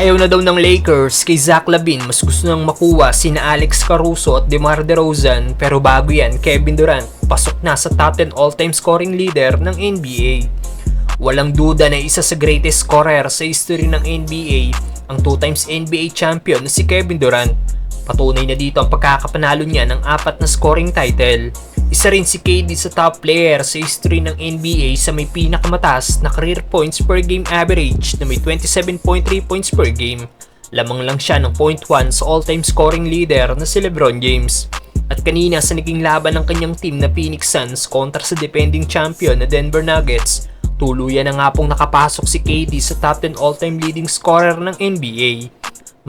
Ayaw na daw ng Lakers kay Zach LaVine, mas gusto nang makuha sina Alex Caruso at DeMar DeRozan, pero bago yan, Kevin Durant pasok na sa top 10 all-time scoring leader ng NBA. Walang duda na isa sa greatest scorer sa history ng NBA ang 2 times NBA champion na si Kevin Durant. Patunay na dito ang pagkakapanalo niya ng 4 na scoring title. Isa rin si KD sa top player sa history ng NBA sa may pinakamataas na career points per game average na may 27.3 points per game. Lamang lang siya ng 0.1 sa all-time scoring leader na si LeBron James. At kanina sa naging laban ng kanyang team na Phoenix Suns kontra sa defending champion na Denver Nuggets, tuluyan na nga pong nakapasok si KD sa top 10 all-time leading scorer ng NBA.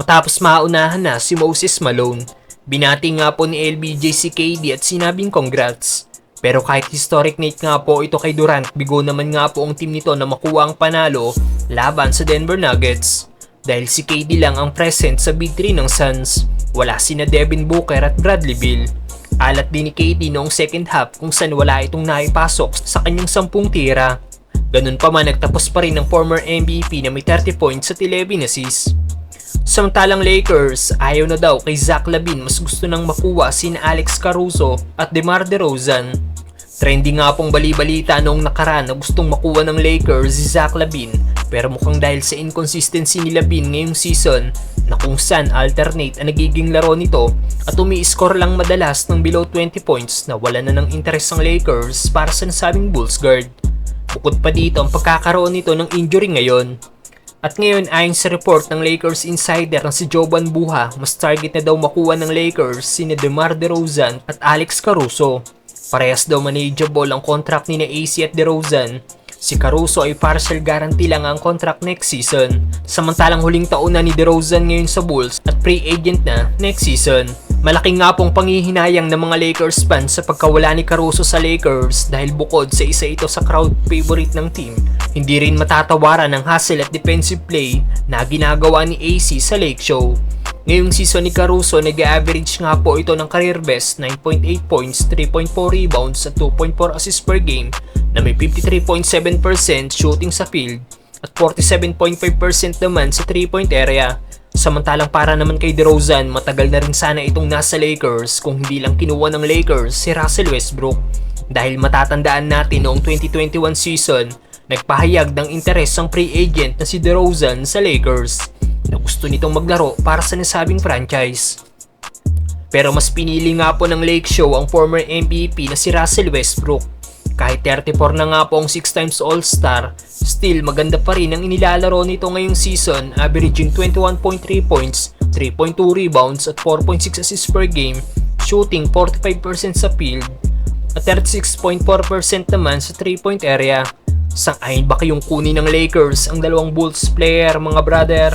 Matapos maunahan na si Moses Malone, binati nga po ni LBJ si KD at sinabing congrats. Pero kahit historic night nga po ito kay Durant, bigo naman nga po ang team nito na makuha ang panalo laban sa Denver Nuggets. Dahil si KD lang ang present sa Big 3 ng Suns, wala sina Devin Booker at Bradley Beal. Alat din ni KD noong second half kung saan wala itong naipasok sa kanyang 10 tira. Ganun pa man, nagtapos pa rin ng former MVP na may 30 points at 11 assists. Samantalang Lakers, ayaw na daw kay Zach LaVine, mas gusto nang makuha sina Alex Caruso at DeMar DeRozan. Trending nga pong bali-balita noong nakaraan na gustong makuha ng Lakers si Zach LaVine, pero mukhang dahil sa inconsistency ni LaVine ngayong season na kung saan alternate ang nagiging laro nito at umi-score lang madalas ng below 20 points, na wala na ng interes ang Lakers para sa nasabing Bulls guard. Bukod pa dito ang pagkakaroon nito ng injury ngayon. At ngayon, ayon sa report ng Lakers insider na si Jovan Buha, mas target na daw makuha ng Lakers sina DeMar DeRozan at Alex Caruso. Parehas daw manageable ang contract ni na AC at DeRozan. Si Caruso ay partial guarantee lang ang contract next season, samantalang huling taon na ni DeRozan ngayon sa Bulls at free agent na next season. Malaki nga pong panghihinayang ng mga Lakers fans sa pagkawala ni Caruso sa Lakers dahil bukod sa isa ito sa crowd favorite ng team, hindi rin matatawaran ng hustle at defensive play na ginagawa ni AC sa Lake Show. Ngayong season ni Caruso, nag-average nga po ito ng career best 9.8 points, 3.4 rebounds at 2.4 assists per game na may 53.7% shooting sa field at 47.5% naman sa 3-point area. Samantalang para naman kay DeRozan, matagal na rin sana itong nasa Lakers kung hindi lang kinuha ng Lakers si Russell Westbrook. Dahil matatandaan natin noong 2021 season, nagpahayag ng interes ang free agent na si DeRozan sa Lakers na gusto nitong maglaro para sa nasabing franchise. Pero mas pinili nga po ng Lake Show ang former MVP na si Russell Westbrook. Kahit 34 na nga po ang 6 times All-Star, still maganda pa rin ang inilalaro nito ngayong season, averaging 21.3 points, 3.2 rebounds at 4.6 assists per game, shooting 45% sa field at 36.4% naman sa 3-point area. Sang-ayon ba kayong kunin ng Lakers ang dalawang Bulls player, mga brother?